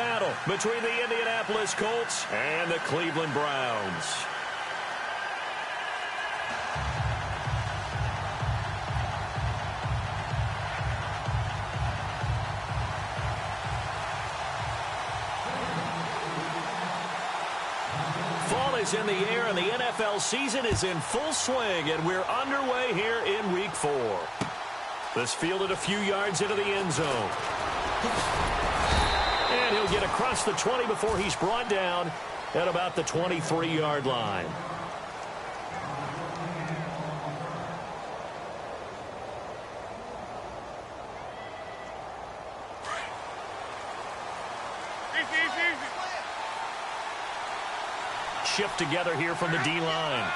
battle between the Indianapolis Colts and the Cleveland Browns. Fall is in the air, and the NFL season is in full swing, and we're underway here in Week 4. This fielded a few yards into the end zone. And he'll get across the 20 before he's brought down at about the 23-yard line. Shift together here from the D-line.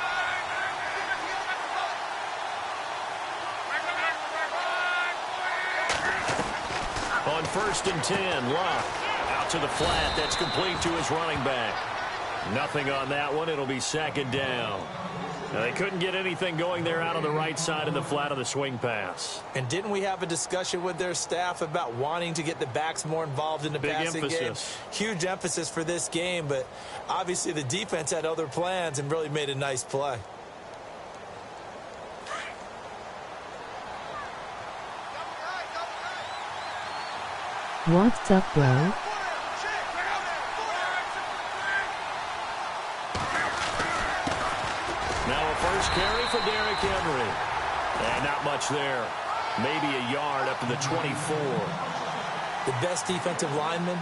On 1st and 10, Locke out to the flat. That's complete to his running back. Nothing on that one. It'll be 2nd down. Now, they couldn't get anything going there out on the right side of the flat of the swing pass. And didn't we have a discussion with their staff about wanting to get the backs more involved in the passing game? Huge emphasis for this game, but obviously the defense had other plans and really made a nice play. What's up, bro? First carry for Derrick Henry. And not much there. Maybe a yard up to the 24. The best defensive linemen,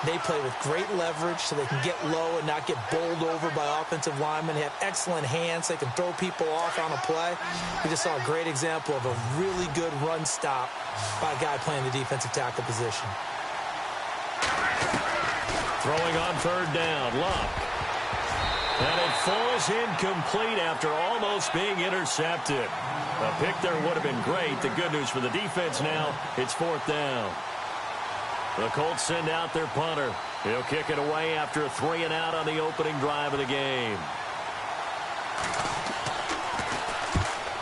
they play with great leverage so they can get low and not get bowled over by offensive linemen. They have excellent hands. They can throw people off on a play. We just saw a great example of a really good run stop by a guy playing the defensive tackle position. Throwing on 3rd down, Locke. And it falls incomplete after almost being intercepted. A pick there would have been great. The good news for the defense now, it's 4th down. The Colts send out their punter. He'll kick it away after a 3-and-out on the opening drive of the game.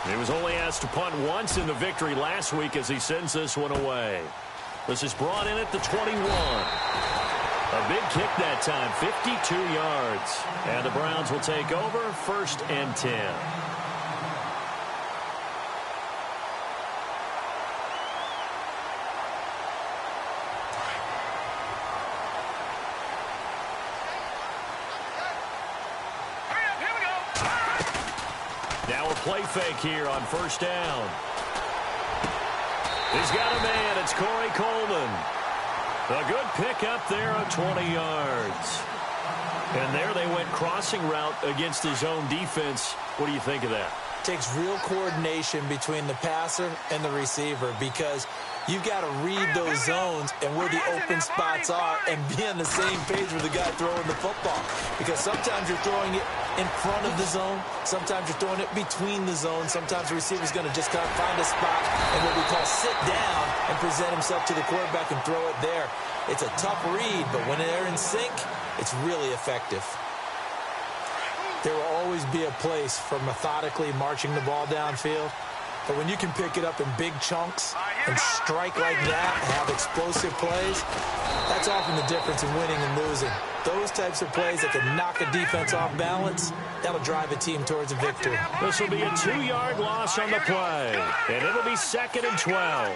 He was only asked to punt once in the victory last week as he sends this one away. This is brought in at the 21. A big kick that time, 52 yards. And the Browns will take over, 1st and 10. Now a play fake here on 1st down. He's got a man. It's Corey Coleman. A good pick up there of 20 yards. And there they went crossing route against his own defense. What do you think of that? Takes real coordination between the passer and the receiver because you've got to read those zones and where the open spots are and be on the same page with the guy throwing the football. Because sometimes you're throwing it in front of the zone. Sometimes you're throwing it between the zones. Sometimes the receiver's going to just kind of find a spot and what we call sit down and present himself to the quarterback and throw it there. It's a tough read, but when they're in sync, it's really effective. There will always be a place for methodically marching the ball downfield. But when you can pick it up in big chunks and strike like that and have explosive plays, that's often the difference in winning and losing. Those types of plays that can knock a defense off balance, that'll drive a team towards a victory. This will be a 2-yard loss on the play, and it'll be 2nd and 12.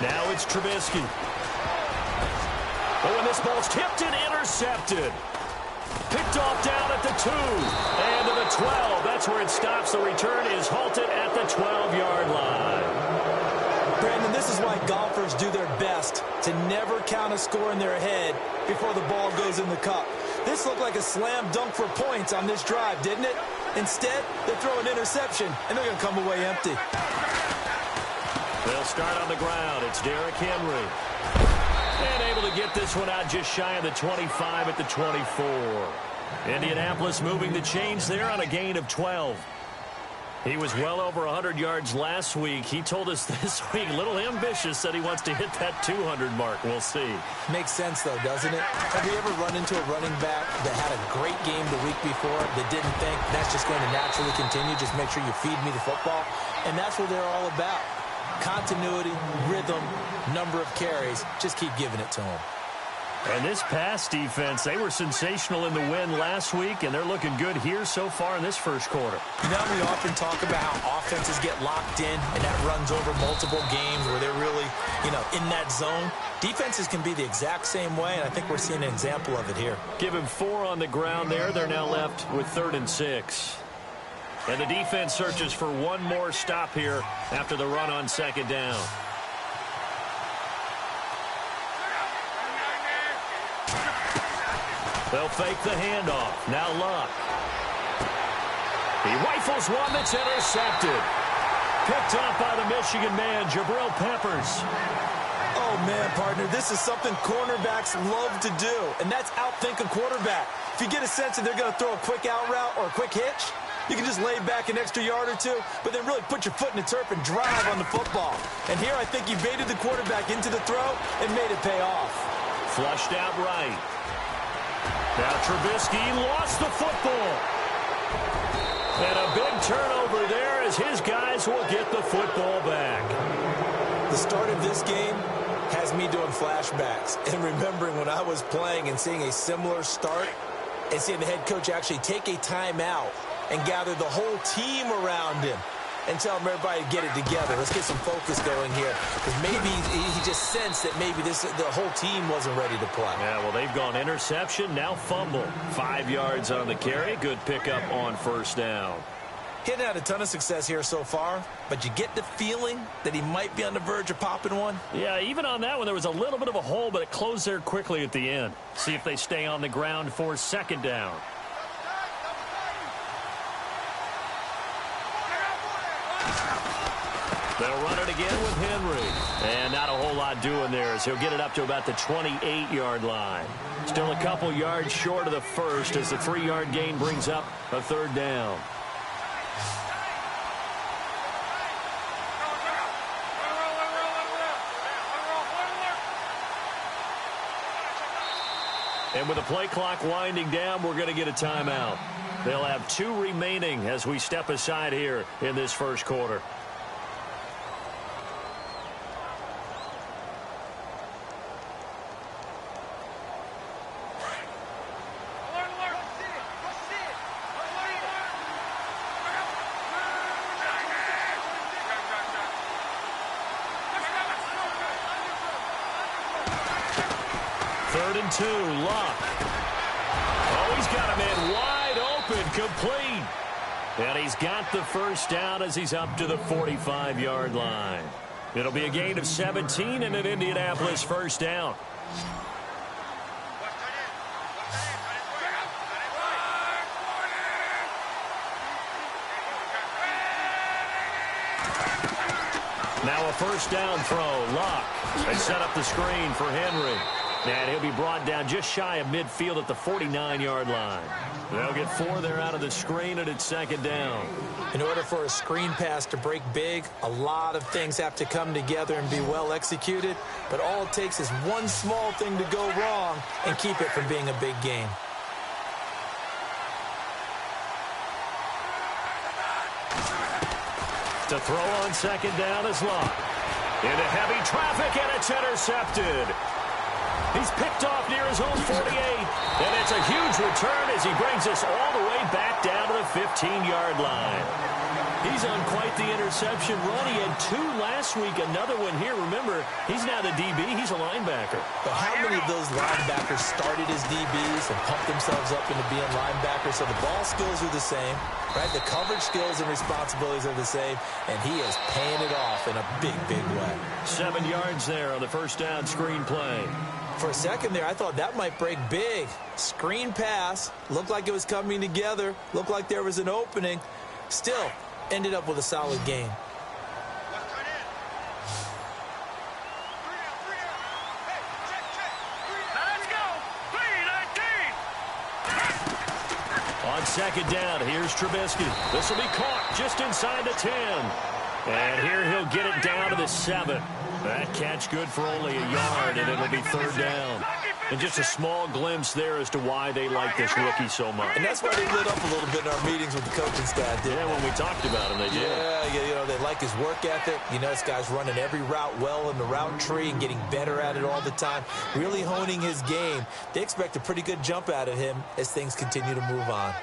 Now it's Trubisky. Oh, and this ball's tipped and intercepted. Picked off down at the 2 and to the 12. That's where it stops. The return is halted at the 12-yard line. Brandon, this is why golfers do their best to never count a score in their head before the ball goes in the cup. This looked like a slam dunk for points on this drive, didn't it? Instead, they throw an interception, and they're going to come away empty. They'll start on the ground. It's Derrick Henry. And able to get this one out just shy of the 25 at the 24. Indianapolis moving the chains there on a gain of 12. He was well over 100 yards last week. He told us this week, a little ambitious, said he wants to hit that 200 mark. We'll see. Makes sense, though, doesn't it? Have you ever run into a running back that had a great game the week before that didn't think that's just going to naturally continue? Just make sure you feed me the football. And that's what they're all about. continuity, rhythm, number of carries. Just keep giving it to him. And this pass defense, they were sensational in the win last week, and they're looking good here so far in this first quarter. You know, we often talk about how offenses get locked in, and that runs over multiple games where they're really, in that zone. Defenses can be the exact same way, and I think we're seeing an example of it here. Give him 4 on the ground there. They're now left with 3rd and 6. And the defense searches for one more stop here after the run on 2nd down. They'll fake the handoff. Now Luck. He rifles one that's intercepted. Picked up by the Michigan man, Jabril Peppers. Oh, man, partner, this is something cornerbacks love to do, and that's outthink a quarterback. If you get a sense that they're going to throw a quick out route or a quick hitch, you can just lay back an extra yard or two, but then really put your foot in the turf and drive on the football. And here I think he baited the quarterback into the throw and made it pay off. Flushed out right. Now Trubisky lost the football. And a big turnover there as his guys will get the football back. The start of this game has me doing flashbacks and remembering when I was playing and seeing a similar start and seeing the head coach actually take a timeout and gather the whole team around him and tell him everybody to get it together. Let's get some focus going here. Because maybe he just sensed that maybe the whole team wasn't ready to play. Yeah, well, they've gone interception, now fumble. 5 yards on the carry. Good pickup on 1st down. He hadn't had a ton of success here so far, but you get the feeling that he might be on the verge of popping one. Yeah, even on that one, there was a little bit of a hole, but it closed there quickly at the end. See if they stay on the ground for 2nd down. They'll run it again with Henry. And not a whole lot doing there as he'll get it up to about the 28-yard line. Still a couple yards short of the first as the 3-yard gain brings up a 3rd down. And with the play clock winding down, we're going to get a timeout. They'll have 2 remaining as we step aside here in this first quarter. Luck. Oh, he's got a man wide open, complete. And he's got the 1st down as he's up to the 45-yard line. It'll be a gain of 17 and an Indianapolis 1st down. Now a 1st down throw. Luck. They set up the screen for Henry. And he'll be brought down just shy of midfield at the 49-yard line. They'll get 4 there out of the screen, and it's 2nd down. In order for a screen pass to break big, a lot of things have to come together and be well executed. But all it takes is one small thing to go wrong and keep it from being a big game. To throw on 2nd down is Luck. Into heavy traffic, and it's intercepted. He's picked off near his own 48, and it's a huge return as he brings us all the way back down to the 15-yard line. He's on quite the interception run. He had 2 last week, another one here. Remember, he's now the DB. He's a linebacker. But how many of those linebackers started as DBs and pumped themselves up into being linebackers? So the ball skills are the same, right? The coverage skills and responsibilities are the same, and he is paying it off in a big, big way. 7 yards there on the 1st down screen play. For a second there, I thought that might break big. Screen pass. Looked like it was coming together. Looked like there was an opening. Still, ended up with a solid game. On 2nd down, here's Trubisky. This will be caught just inside the 10. And here he'll get it down to the 7. That catch good for only a yard, and it'll be 3rd down. And just a small glimpse there as to why they like this rookie so much. And that's why they lit up a little bit in our meetings with the coaching staff, didn't they? When we talked about him, they did. Yeah, they like his work ethic. This guy's running every route well in the route tree and getting better at it all the time, really honing his game. They expect a pretty good jump out of him as things continue to move on.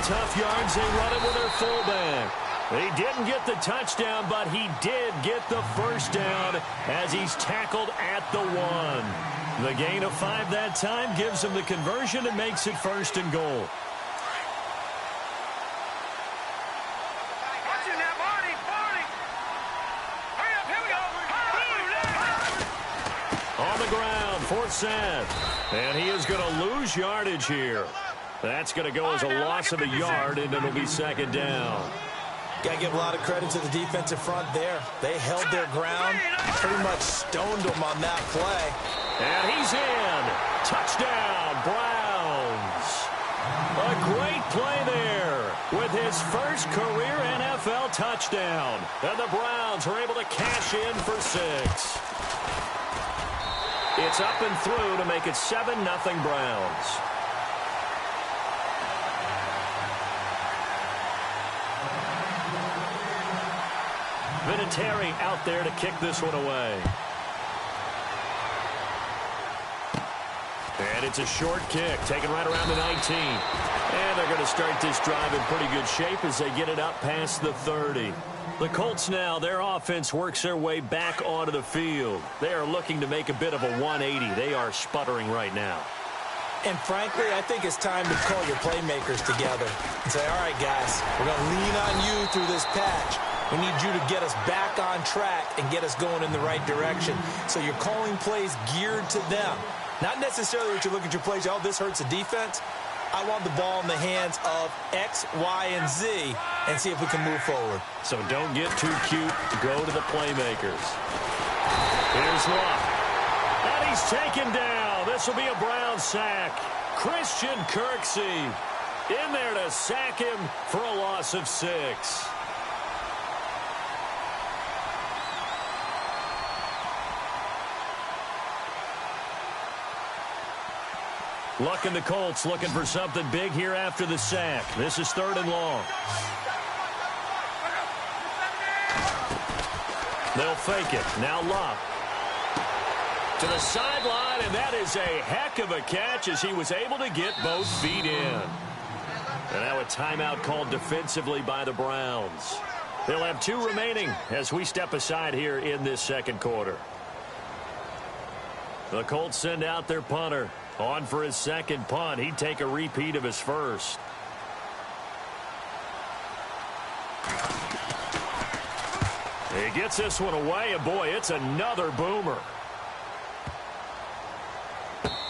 Tough yards, they run it with their fullback. He didn't get the touchdown, but he did get the first down as he's tackled at the 1. The gain of 5 that time gives him the conversion and makes it 1st and goal. On the ground, 4th set. And he is going to lose yardage here. That's going to go as a loss of a yard, and it'll be 2nd down. Got to give a lot of credit to the defensive front there. They held their ground, pretty much stoned them on that play. And he's in. Touchdown, Browns. A great play there with his first career NFL touchdown. And the Browns are able to cash in for 6. It's up and through to make it 7-0 Browns. Vinatieri out there to kick this one away. And it's a short kick, taken right around the 19. And they're going to start this drive in pretty good shape as they get it up past the 30. The Colts now, their offense works their way back onto the field. They are looking to make a bit of a 180. They are sputtering right now. And frankly, I think it's time to call your playmakers together and say, all right, guys, we're going to lean on you through this patch. We need you to get us back on track and get us going in the right direction. So you're calling plays geared to them. Not necessarily what you look at your plays, oh, this hurts the defense. I want the ball in the hands of X, Y, and Z and see if we can move forward. So don't get too cute. Go to the playmakers. Here's Luck. And he's taken down. This will be a Brown sack. Christian Kirksey in there to sack him for a loss of 6. Luck and the Colts looking for something big here after the sack. This is 3rd and long. They'll fake it. Now Luck. To the sideline, and that is a heck of a catch as he was able to get both feet in. And now a timeout called defensively by the Browns. They'll have 2 remaining as we step aside here in this 2nd quarter. The Colts send out their punter. On for his 2nd punt. He'd take a repeat of his first. He gets this one away, and boy, it's another boomer.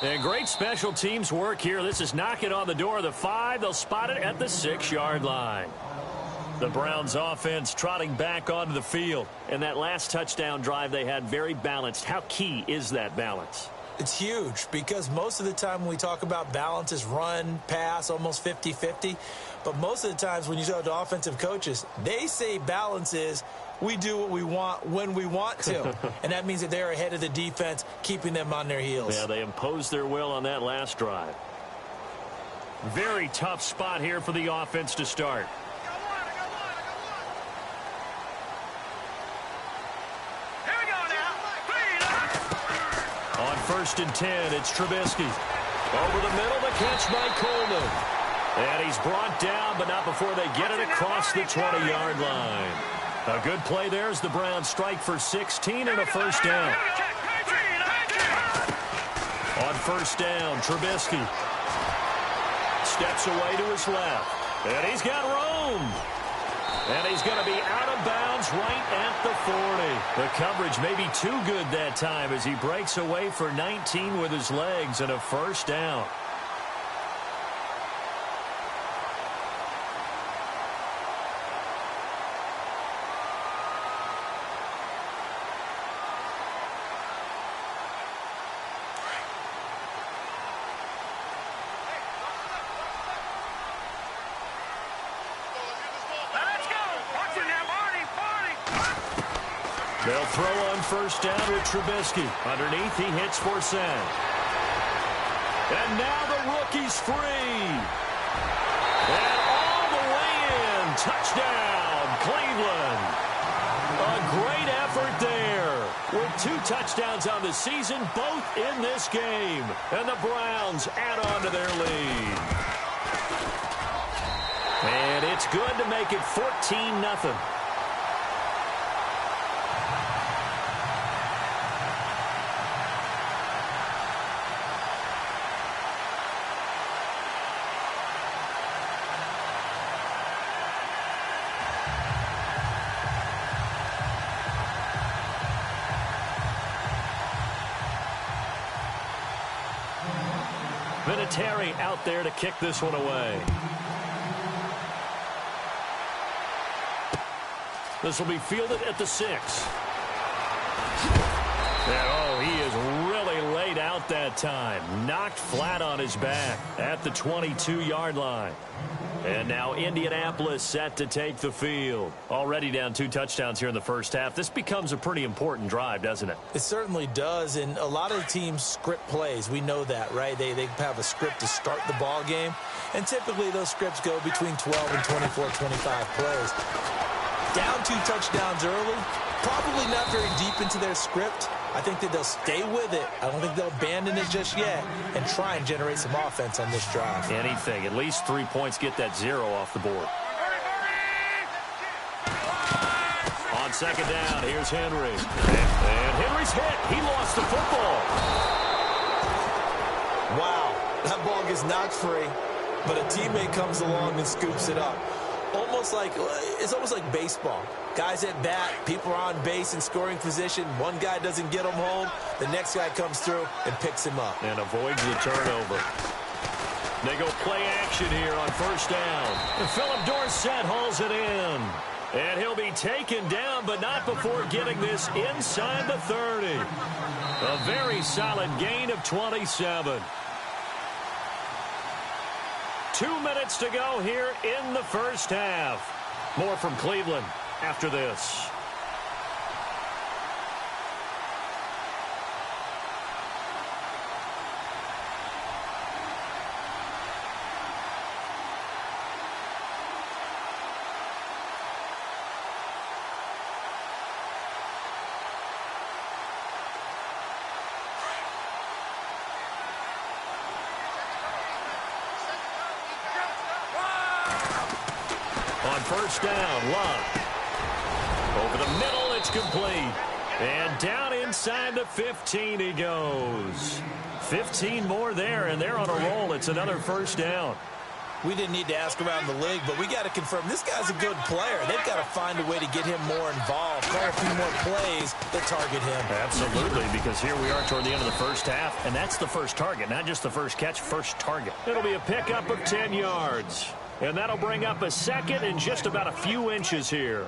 And great special teams work here. This is knocking on the door of the 5. They'll spot it at the 6-yard line. The Browns offense trotting back onto the field. And that last touchdown drive they had very balanced. How key is that balance? It's huge because most of the time when we talk about balance is run, pass, almost 50-50. But most of the times when you talk to offensive coaches, they say balance is we do what we want when we want to. And that means that they're ahead of the defense, keeping them on their heels. Yeah, they imposed their will on that last drive. Very tough spot here for the offense to start. On 1st and 10, it's Trubisky. Over the middle, the catch by Coleman. And he's brought down, but not before they get it across the 20-yard line. A good play there as the Browns strike for 16 and a 1st down. On 1st down, Trubisky steps away to his left. And he's got room. And he's going to be out of bounds right at the 40. The coverage may be too good that time as he breaks away for 19 with his legs and a 1st down. They'll throw on first down with Trubisky. Underneath, he hits for sack. And now the rookie's free. And all the way in. Touchdown, Cleveland. A great effort there. With 2 touchdowns on the season, both in this game. And the Browns add on to their lead. And it's good to make it 14-0. Vinatieri out there to kick this one away. This will be fielded at the 6. And, oh, he is really laid out that time. Knocked flat on his back at the 22-yard line. And now Indianapolis set to take the field. Already down 2 touchdowns here in the first half. This becomes a pretty important drive, doesn't it? It certainly does, and a lot of teams script plays. We know that, right? They have a script to start the ball game, and typically those scripts go between 12 and 24, 25 plays. Down 2 touchdowns early, probably not very deep into their script. I think that they'll stay with it. I don't think they'll abandon it just yet and try and generate some offense on this drive. Anything. At least 3 points, get that 0 off the board. On second down, here's Henry. And Henry's hit. He lost the football. Wow, that ball gets knocked free, but a teammate comes along and scoops it up. It's almost like baseball. Guys at bat, people are on base in scoring position. One guy doesn't get him home. The next guy comes through and picks him up. And avoids the turnover. They go play action here on first down. And Philip Dorsett hauls it in. And he'll be taken down, but not before getting this inside the 30. A very solid gain of 27. 2 minutes to go here in the first half. More from Cleveland after this. First down, Love. Over the middle, it's complete. And down inside the 15 he goes. 15 more there, and they're on a roll. It's another first down. We didn't need to ask around the league, but we got to confirm this guy's a good player. They've got to find a way to get him more involved, call a few more plays that target him. Absolutely, because here we are toward the end of the first half, and that's the first target, not just the first catch, first target. It'll be a pickup of 10 yards. And that'll bring up a second and just about a few inches here.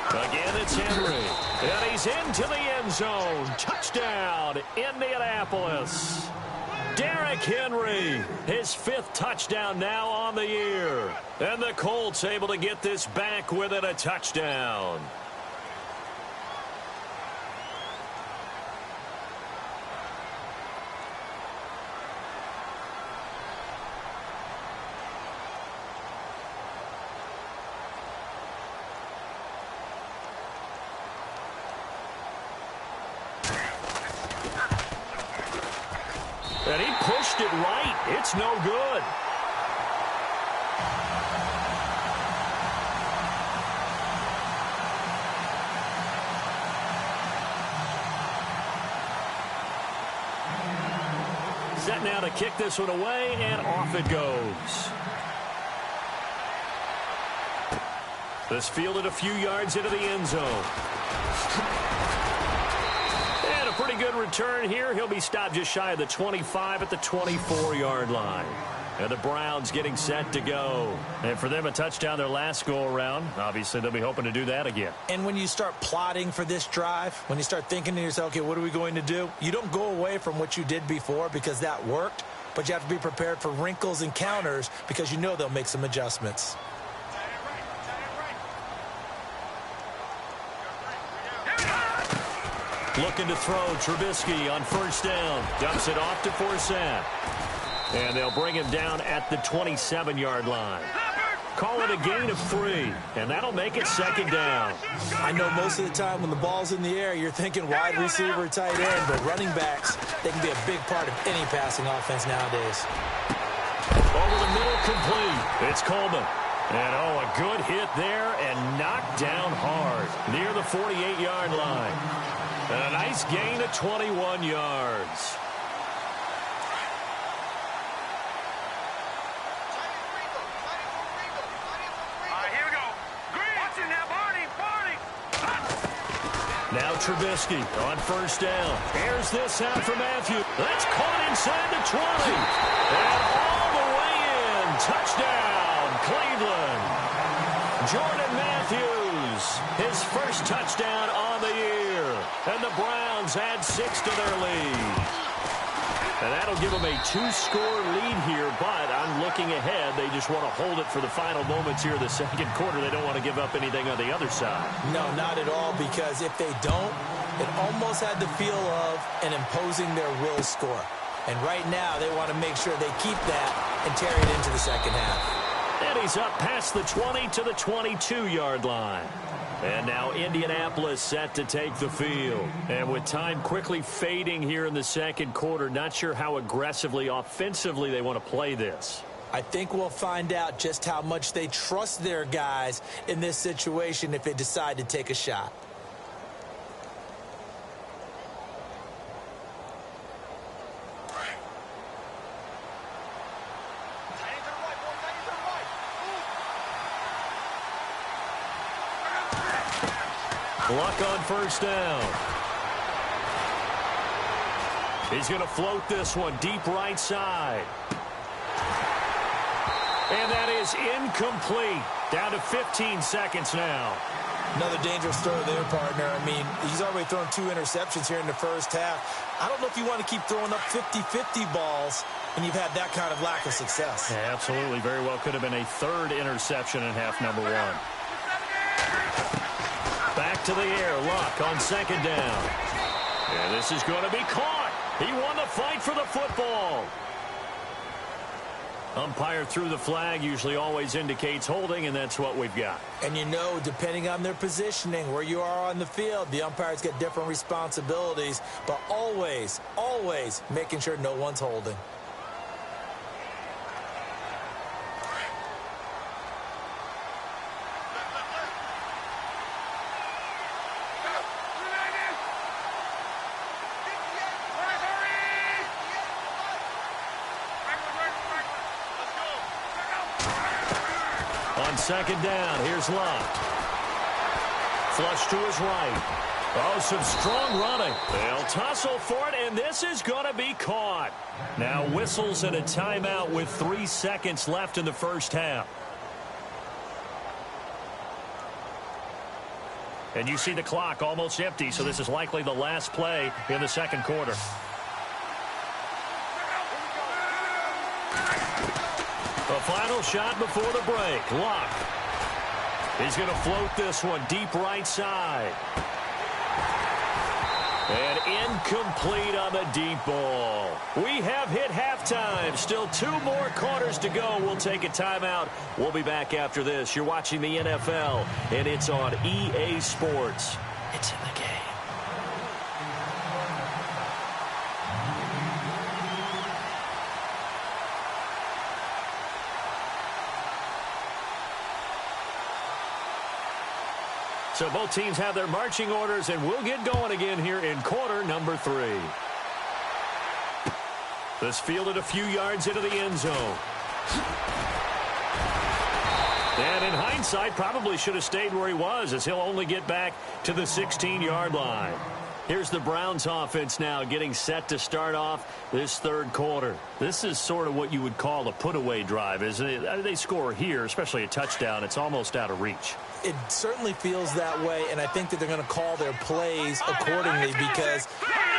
Again, it's Henry. And he's into the end zone. Touchdown, Indianapolis. Derrick Henry, his 5th touchdown now on the year. And the Colts able to get this back within a touchdown. And he pushed it right. It's no good. Set now to kick this one away, and off it goes. This fielded a few yards into the end zone. And a pretty good return here. He'll be stopped just shy of the 25 at the 24-yard line. And the Browns getting set to go. And for them, a touchdown their last go-around. Obviously, they'll be hoping to do that again. And when you start plotting for this drive, when you start thinking to yourself, okay, what are we going to do? You don't go away from what you did before because that worked, but you have to be prepared for wrinkles and counters because you know they'll make some adjustments. Looking to throw, Trubisky on first down. Dumps it off to Forsett. And they'll bring him down at the 27-yard line. Call it a gain of 3, and that'll make it second down. I know most of the time when the ball's in the air, you're thinking wide receiver, tight end, but running backs, they can be a big part of any passing offense nowadays. Over the middle, complete. It's Coleman. And, oh, a good hit there and knocked down hard near the 48-yard line. And a nice gain of 21 yards. Now Trubisky on first down. Here's this out for Matthew. That's caught inside the 20. And all the way in. Touchdown, Cleveland. Jordan Matthews, his first touchdown on the year. And the Browns add 6 to their lead. And that'll give them a 2-score lead here, but I'm looking ahead. They just want to hold it for the final moments here of the second quarter. They don't want to give up anything on the other side. No, not at all, because if they don't, it almost had the feel of an imposing their will score. And right now, they want to make sure they keep that and carry it into the second half. And he's up past the 20 to the 22-yard line. And now Indianapolis set to take the field. And with time quickly fading here in the second quarter, not sure how aggressively, offensively they want to play this. I think we'll find out just how much they trust their guys in this situation if they decide to take a shot. Luck on first down. He's going to float this one deep right side. And that is incomplete. Down to 15 seconds now. Another dangerous throw there, partner. I mean, he's already thrown 2 interceptions here in the first half. I don't know if you want to keep throwing up 50-50 balls when you've had that kind of lack of success. Yeah, absolutely. Very well could have been a 3rd interception in half number 1. Back to the air, Luck on second down. And this is going to be caught. He won the fight for the football. Umpire threw the flag, usually always indicates holding, and that's what we've got. And you know, depending on their positioning, where you are on the field, the umpires get different responsibilities, but always, always making sure no one's holding. On second down, here's Luck. Flush to his right. Oh, some strong running. They'll tussle for it, and this is going to be caught. Now whistles and a timeout with 3 seconds left in the first half. And you see the clock almost empty, so this is likely the last play in the second quarter. A final shot before the break. Luck. He's going to float this one deep right side. And incomplete on the deep ball. We have hit halftime. Still 2 more quarters to go. We'll take a timeout. We'll be back after this. You're watching the NFL, and it's on EA Sports. It's in the game. So both teams have their marching orders, and we'll get going again here in quarter number 3. This fielded a few yards into the end zone. And in hindsight, probably should have stayed where he was, as he'll only get back to the 16-yard line. Here's the Browns offense now getting set to start off this third quarter. This is sort of what you would call a put-away drive, isn't it? They score here, especially a touchdown. It's almost out of reach. It certainly feels that way, and I think that they're going to call their plays accordingly because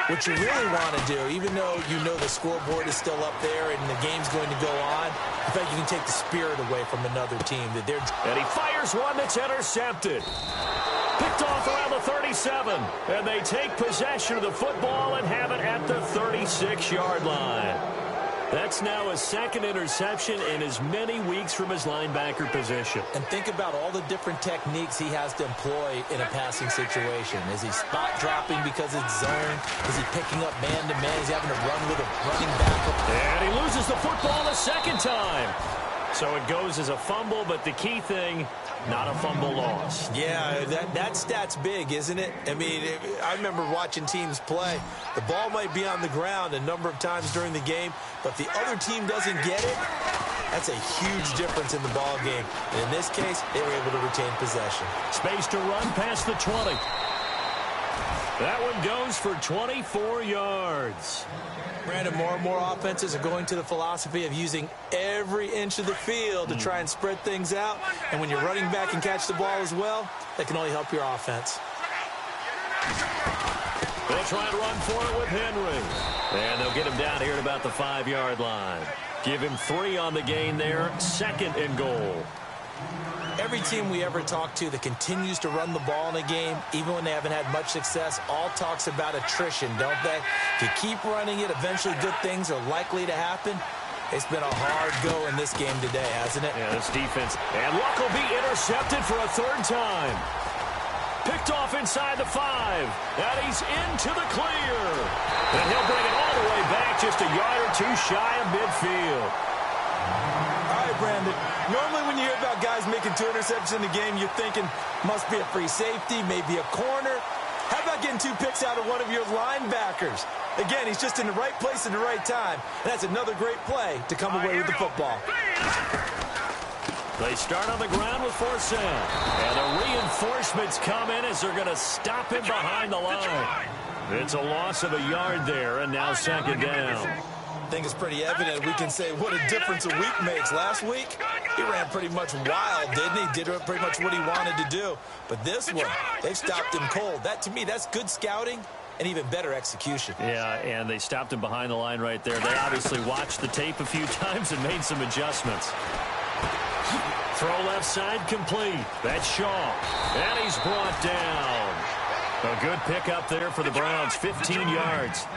what you really want to do, even though you know the scoreboard is still up there and the game's going to go on, in fact, you can take the spirit away from another team. And he fires one that's intercepted. Picked off around the 37, and they take possession of the football and have it at the 36-yard line. That's now his second interception in as many weeks from his linebacker position. And think about all the different techniques he has to employ in a passing situation. Is he spot dropping because it's zone? Is he picking up man-to-man? Is he having to run with a running back? And he loses the football a second time. So it goes as a fumble, but the key thing, not a fumble loss. Yeah, that stat's big, isn't it? I mean, I remember watching teams play. The ball might be on the ground a number of times during the game, but if the other team doesn't get it, that's a huge difference in the ball game. And in this case, they were able to retain possession. Space to run past the 20. That one goes for 24 yards. Brandon, more and more offenses are going to the philosophy of using every inch of the field to try and spread things out. And when you're running back and catch the ball as well, that can only help your offense. They'll try and run for it with Henry. And they'll get him down here at about the 5-yard line. Give him 3 on the gain there. 2nd and goal. Every team we ever talk to that continues to run the ball in a game, even when they haven't had much success, all talks about attrition, don't they? If you keep running it, eventually good things are likely to happen. It's been a hard go in this game today, hasn't it? Yeah, this defense. And Luck will be intercepted for a 3rd time. Picked off inside the 5. And he's into the clear. And he'll bring it all the way back just a yard or 2 shy of midfield. All right, Brandon. Normally when you hear about guys making 2 interceptions in the game, you're thinking must be a free safety, maybe a corner. How about getting 2 picks out of one of your linebackers? Again, he's just in the right place at the right time. And that's another great play to come away with the football. They start on the ground with 4 set. And the reinforcements come in as they're going to stop him behind the line. It's a loss of a yard there, and now 2nd down. I think it's pretty evident. We can say what a difference a week makes. Last week, he ran pretty much wild, didn't he? Did pretty much what he wanted to do. But this one, they've stopped him cold. That, to me, that's good scouting and even better execution. Yeah, and they stopped him behind the line right there. They obviously watched the tape a few times and made some adjustments. Throw left side complete. That's Shaw. And he's brought down. A good pickup there for the Browns, 15 yards.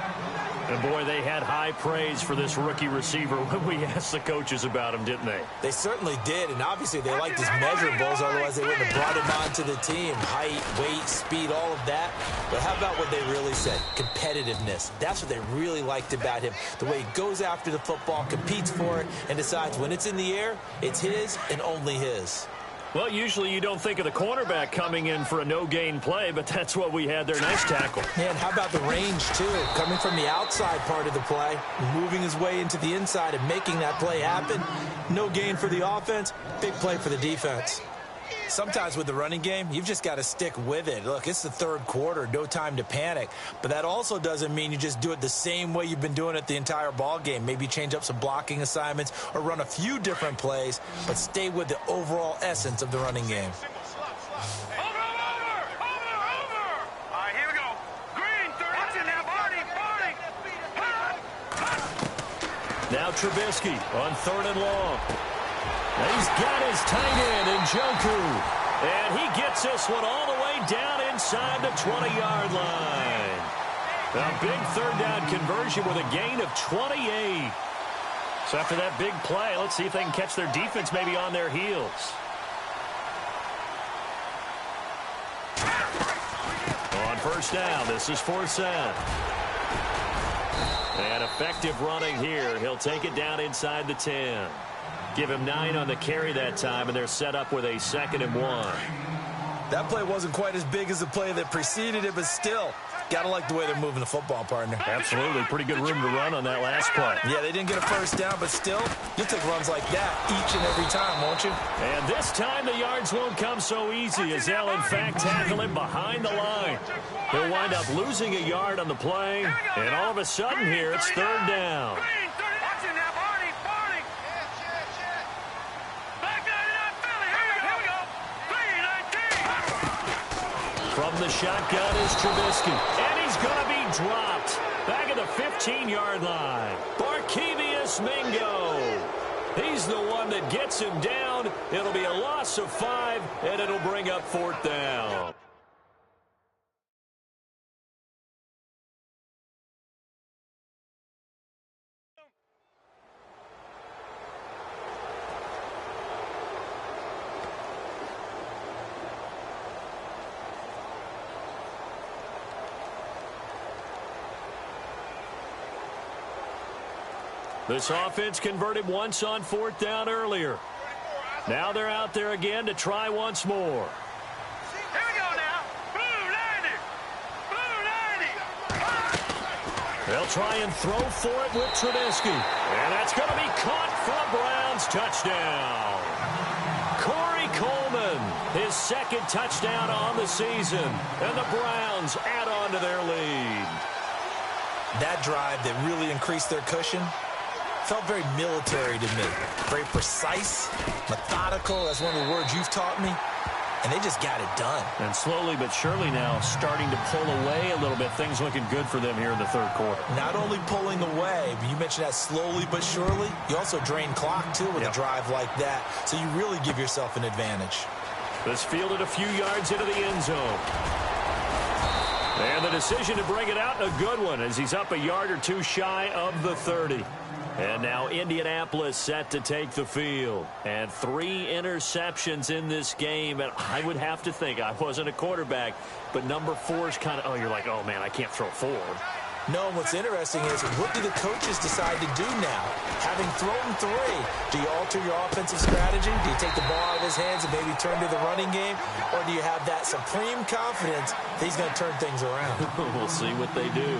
And, boy, they had high praise for this rookie receiver when we asked the coaches about him, didn't they? They certainly did, and obviously they liked his measurables, otherwise they wouldn't have brought him onto the team. Height, weight, speed, all of that. But how about what they really said? Competitiveness. That's what they really liked about him. The way he goes after the football, competes for it, and decides when it's in the air, it's his and only his. Well, usually you don't think of the cornerback coming in for a no-gain play, but that's what we had there. Nice tackle. And how about the range, too? Coming from the outside part of the play, moving his way into the inside and making that play happen. No gain for the offense, big play for the defense. Sometimes with the running game, you've just got to stick with it. Look, it's the 3rd quarter, no time to panic. But that also doesn't mean you just do it the same way you've been doing it the entire ball game. Maybe change up some blocking assignments or run a few different plays, but stay with the overall essence of the running game. Now Trubisky on 3rd and long. He's got his tight end, Njoku. And he gets this one all the way down inside the 20-yard line. A big 3rd down conversion with a gain of 28. So after that big play, let's see if they can catch their defense maybe on their heels. On 1st down, this is Forsett. And effective running here. He'll take it down inside the 10. Give him 9 on the carry that time, and they're set up with a 2nd and 1. That play wasn't quite as big as the play that preceded it, but still, Gotta like the way they're moving the football, partner. Absolutely. Pretty good room to run on that last play. Yeah, they didn't get a first down, but still, you'll take runs like that each and every time, won't you? And this time the yards won't come so easy as they'll, in fact, tackle him behind the line. He'll wind up losing a yard on the play, and all of a sudden here it's third down. From the shotgun is Trubisky, and he's going to be dropped back at the 15-yard line. Barkevious Mingo. He's the one that gets him down. It'll be a loss of 5, and it'll bring up fourth down. This offense converted once on fourth down earlier. Now they're out there again to try once more. Here we go now. Blue 90. Blue 90. They'll try and throw for it with Trubisky. And that's going to be caught for a Browns touchdown. Corey Coleman, his second touchdown on the season. And the Browns add on to their lead. That drive that really increased their cushion felt very military to me. Very precise, methodical. That's one of the words you've taught me. And they just got it done. And slowly but surely now starting to pull away a little bit. Things looking good for them here in the third quarter. Not only pulling away, but you mentioned that slowly but surely. You also drain clock, too, with a drive like that. So you really give yourself an advantage. This fielded a few yards into the end zone. And the decision to bring it out, a good one, as he's up a yard or two shy of the 30. And now Indianapolis set to take the field. And 3 interceptions in this game. And I would have to think, I wasn't a quarterback, but number 4 is kind of, you're like, oh, man, I can't throw 4. No, what's interesting is, what do the coaches decide to do now? Having thrown 3, do you alter your offensive strategy? Do you take the ball out of his hands and maybe turn to the running game? Or do you have that supreme confidence that he's going to turn things around? We'll see what they do.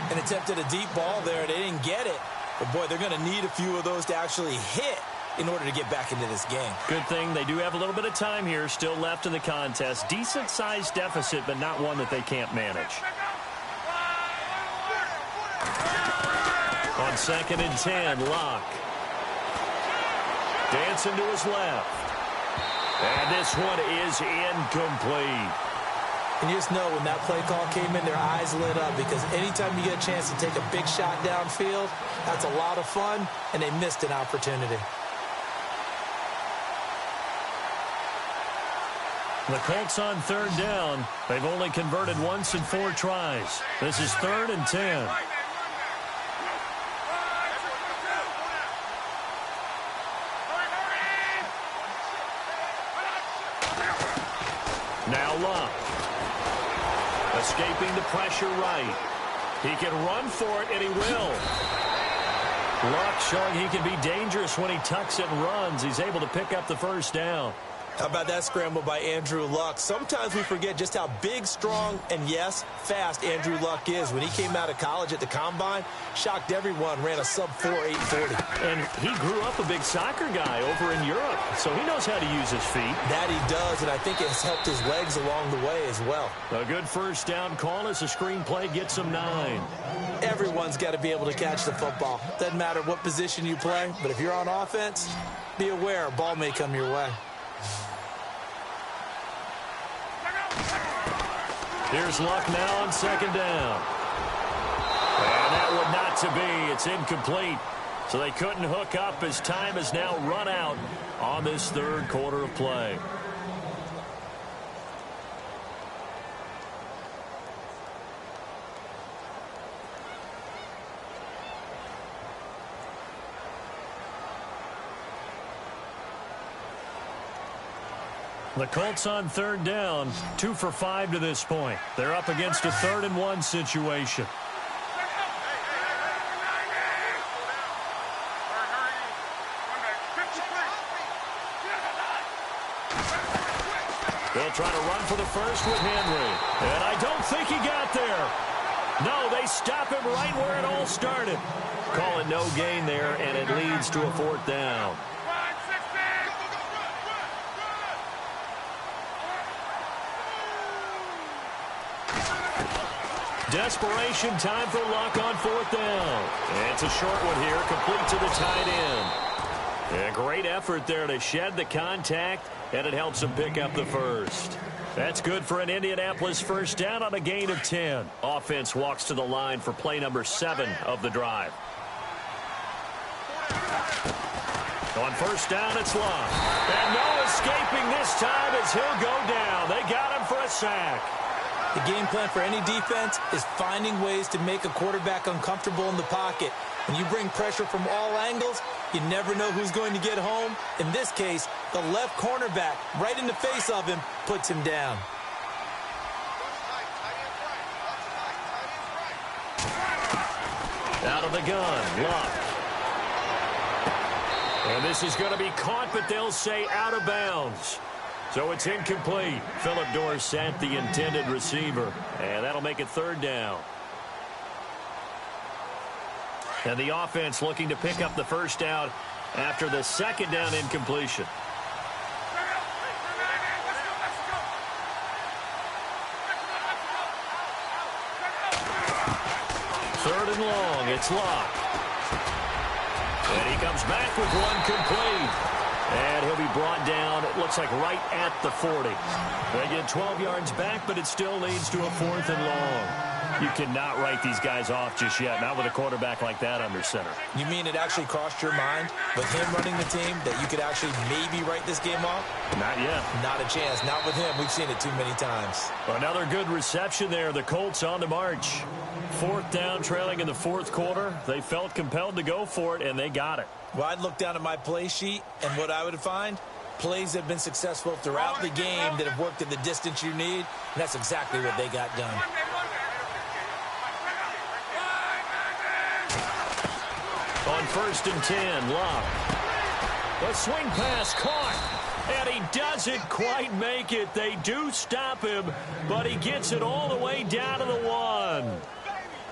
And attempted a deep ball there. They didn't get it. But, boy, they're going to need a few of those to actually hit in order to get back into this game. Good thing they do have a little bit of time here still left in the contest. Decent-sized deficit, but not one that they can't manage. On 2nd and 10, Locke. Dancing to his left. And this one is incomplete. And you just know when that play call came in, their eyes lit up, because anytime you get a chance to take a big shot downfield, that's a lot of fun, and they missed an opportunity. The Colts on 3rd down. They've only converted once in 4 tries. This is 3rd and 10. Now Locke. Escaping the pressure right. He can run for it, and he will. Locke showing he can be dangerous when he tucks it and runs. He's able to pick up the first down. How about that scramble by Andrew Luck? Sometimes we forget just how big, strong, and, yes, fast Andrew Luck is. When he came out of college at the Combine, shocked everyone, ran a sub-4 840. And he grew up a big soccer guy over in Europe, so he knows how to use his feet. That he does, and I think it's helped his legs along the way as well. A good first down call as the screenplay gets him 9. Everyone's got to be able to catch the football. Doesn't matter what position you play, but if you're on offense, be aware a ball may come your way. Here's Luck now on 2nd down. And that would not to be. It's incomplete. So they couldn't hook up as time has now run out on this 3rd quarter of play. The Colts on 3rd down, 2 for 5 to this point. They're up against a 3rd and 1 situation. They'll try to run for the first with Henry. And I don't think he got there. No, they stop him right where it all started. Calling no gain there, and it leads to a 4th down. Desperation time for Luck on 4th down. And it's a short one here, complete to the tight end. A great effort there to shed the contact, and it helps him pick up the first. That's good for an Indianapolis first down on a gain of 10. Offense walks to the line for play number 7 of the drive. On first down, it's Luck. And no escaping this time as he'll go down. They got him for a sack. The game plan for any defense is finding ways to make a quarterback uncomfortable in the pocket. When you bring pressure from all angles, you never know who's going to get home. In this case, the left cornerback, right in the face of him, puts him down. Out of the gun, Luck. And this is going to be caught, but they'll say out of bounds. So it's incomplete. Phillip Dorsett, the intended receiver. And that'll make it 3rd down. And the offense looking to pick up the first down after the 2nd down incompletion. 3rd and long. It's Luck. And he comes back with one complete. And he'll be brought down, it looks like right at the 40. They get 12 yards back, but it still leads to a 4th and long. You cannot write these guys off just yet, not with a quarterback like that under center. You mean it actually crossed your mind, with him running the team, that you could actually maybe write this game off? Not yet. Not a chance. Not with him. We've seen it too many times. Another good reception there. The Colts on the march. 4th down, trailing in the 4th quarter. They felt compelled to go for it, and they got it. Well, I'd look down at my play sheet, and what I would find, plays that have been successful throughout the game that have worked at the distance you need, and that's exactly what they got done. On 1st and 10, Luck. The swing pass caught. And he doesn't quite make it. They do stop him, but he gets it all the way down to the 1.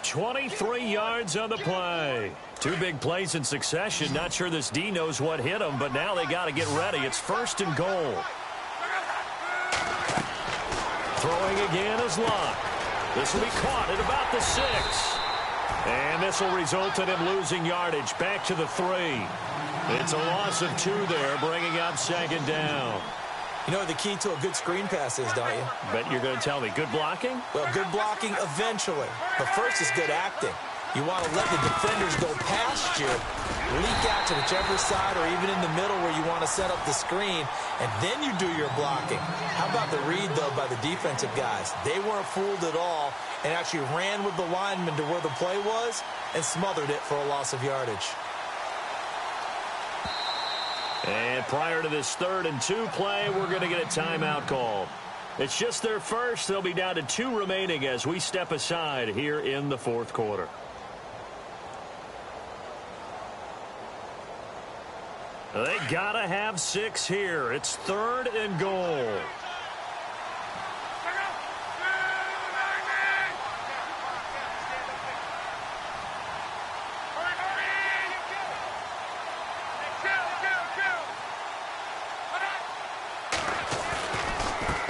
23 yards on the play. 2 big plays in succession. Not sure this D knows what hit him, but now they got to get ready. It's 1st and goal. Throwing again is Luck. This will be caught at about the 6. And this will result in him losing yardage back to the 3. It's a loss of 2 there, bringing up 2nd down. You know what the key to a good screen pass is, don't you? Bet you're going to tell me. Good blocking? Well, good blocking eventually. But first is good acting. You want to let the defenders go past you, leak out to whichever side or even in the middle where you want to set up the screen, and then you do your blocking. How about the read, though, by the defensive guys? They weren't fooled at all and actually ran with the lineman to where the play was and smothered it for a loss of yardage. And prior to this 3rd and 2 play, we're going to get a timeout called. It's just their first. They'll be down to 2 remaining as we step aside here in the 4th quarter. They got to have 6 here. It's 3rd and goal.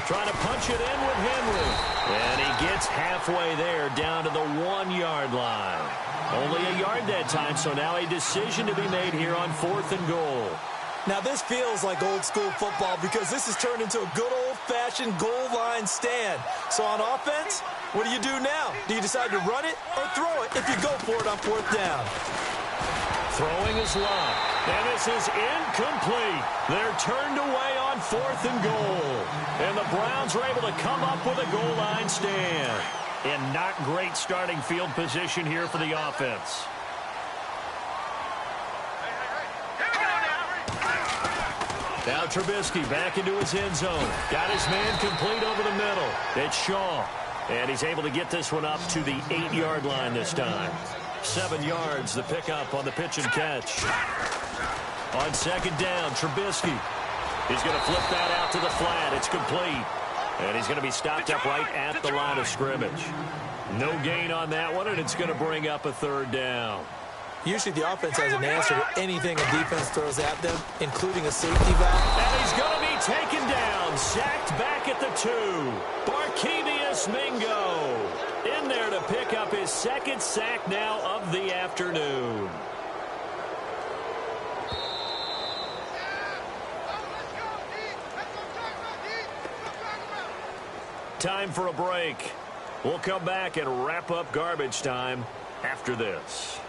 Trying to punch it in with Henry. And he gets halfway there down to the 1-yard line. Only a yard that time, so now a decision to be made here on 4th and goal. Now this feels like old school football because this has turned into a good old-fashioned goal line stand. So on offense, what do you do now? Do you decide to run it or throw it if you go for it on 4th down? Throwing is Luck. And this is incomplete. They're turned away on 4th and goal. And the Browns are able to come up with a goal line stand. And not great starting field position here for the offense. Now Trubisky back into his end zone. Got his man complete over the middle. It's Shaw. And he's able to get this one up to the 8-yard line this time. 7 yards, the pickup on the pitch and catch. On 2nd down, Trubisky. He's going to flip that out to the flat. It's complete. And he's going to be stopped up right at the line of scrimmage. No gain on that one, and it's going to bring up a third down. Usually the offense has an answer to anything a defense throws at them, including a safety valve. And he's going to be taken down, sacked back at the 2. Barkevious Mingo in there to pick up his second sack now of the afternoon. Time for a break. We'll come back and wrap up garbage time after this.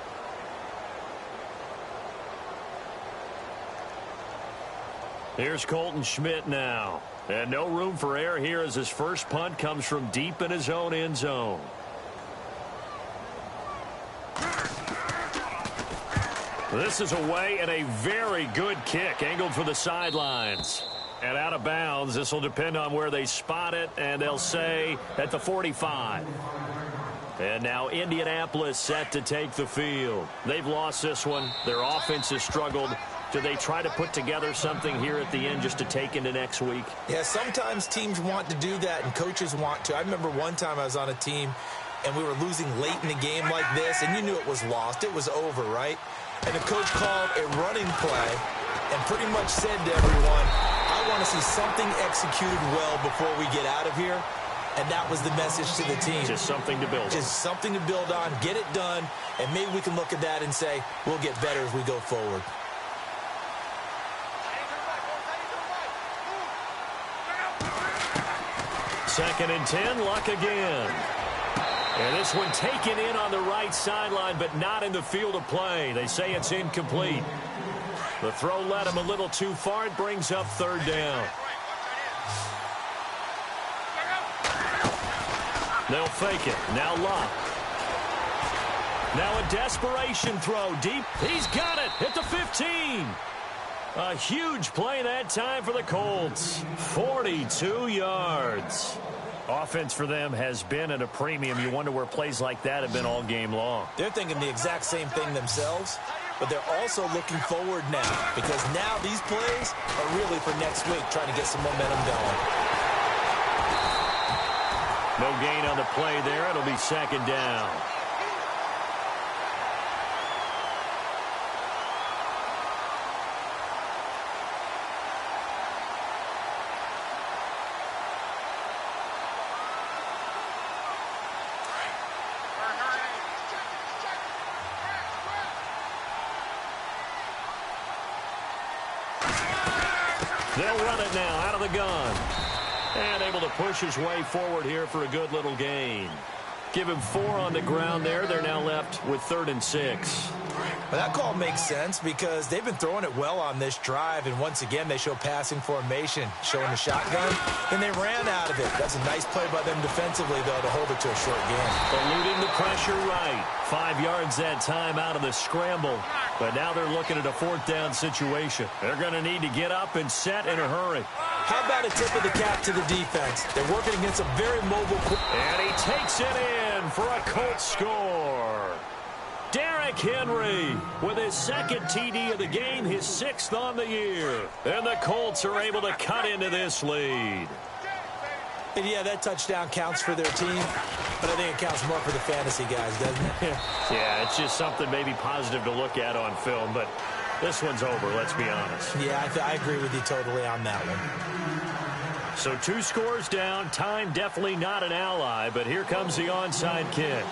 Here's Colton Schmidt now. And no room for error here as his first punt comes from deep in his own end zone. This is away and a very good kick angled for the sidelines. And out of bounds, this will depend on where they spot it, and they'll say at the 45. And now Indianapolis set to take the field. They've lost this one. Their offense has struggled. Do they try to put together something here at the end just to take into next week? Yeah, sometimes teams want to do that and coaches want to. I remember one time I was on a team and we were losing late in the game like this, and you knew it was lost. It was over, right? And the coach called a running play and pretty much said to everyone, I want to see something executed well before we get out of here. And that was the message to the team. Just something to build on. Just something to build on, get it done, and maybe we can look at that and say, we'll get better as we go forward. Second and 10, Luck again. And this one taken in on the right sideline, but not in the field of play. They say it's incomplete. The throw led him a little too far. It brings up third down. They'll fake it. Now Luck. Now a desperation throw deep. He's got it at the 15. A huge play that time for the Colts. 42 yards. Offense for them has been at a premium. You wonder where plays like that have been all game long. They're thinking the exact same thing themselves, but they're also looking forward now because now these plays are really for next week, trying to get some momentum going. No gain on the play there. It'll be second down. They'll run it now out of the gun. And able to push his way forward here for a good little gain. Give him 4 on the ground there. They're now left with 3rd and 6. Well, that call makes sense because they've been throwing it well on this drive, and once again they show passing formation, showing the shotgun, and they ran out of it. That's a nice play by them defensively, though, to hold it to a short game. Eluding the pressure right. 5 yards that time out of the scramble, but now they're looking at a 4th down situation. They're going to need to get up and set in a hurry. How about a tip of the cap to the defense? They're working against a very mobile... And he takes it in for a Colts score. Derrick Henry with his 2nd TD of the game, his 6th on the year. And the Colts are able to cut into this lead. And yeah, that touchdown counts for their team, but I think it counts more for the fantasy guys, doesn't it? Yeah, it's just something maybe positive to look at on film, but this one's over, let's be honest. Yeah, I agree with you totally on that one. So 2 scores down, time definitely not an ally, but here comes the onside kick.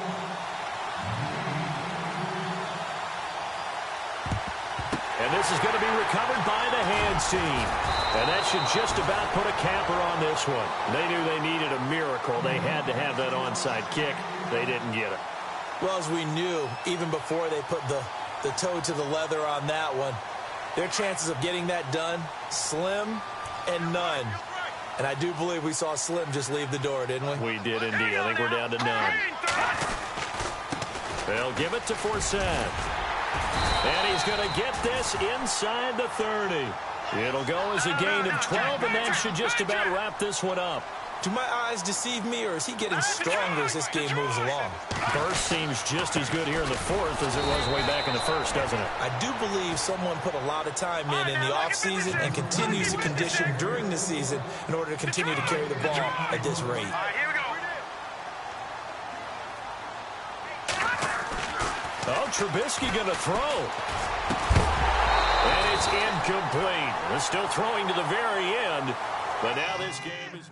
And this is going to be recovered by the hands team. And that should just about put a capper on this one. They knew they needed a miracle. They had to have that onside kick. They didn't get it. Well, as we knew, even before they put the toe to the leather on that one, their chances of getting that done, slim and none. And I do believe we saw Slim just leave the door, didn't we? We did indeed. I think we're down to none. They'll give it to Forsett. And he's going to get this inside the 30. It'll go as a gain of 12, and that should just about wrap this one up. Do my eyes deceive me, or is he getting stronger as this game moves along? Burst seems just as good here in the 4th as it was way back in the 1st, doesn't it? I do believe someone put a lot of time in the offseason and continues to condition during the season in order to continue to carry the ball at this rate. All right, here we go. Oh, Trubisky going to throw. And it's incomplete. They're still throwing to the very end. But now this game is...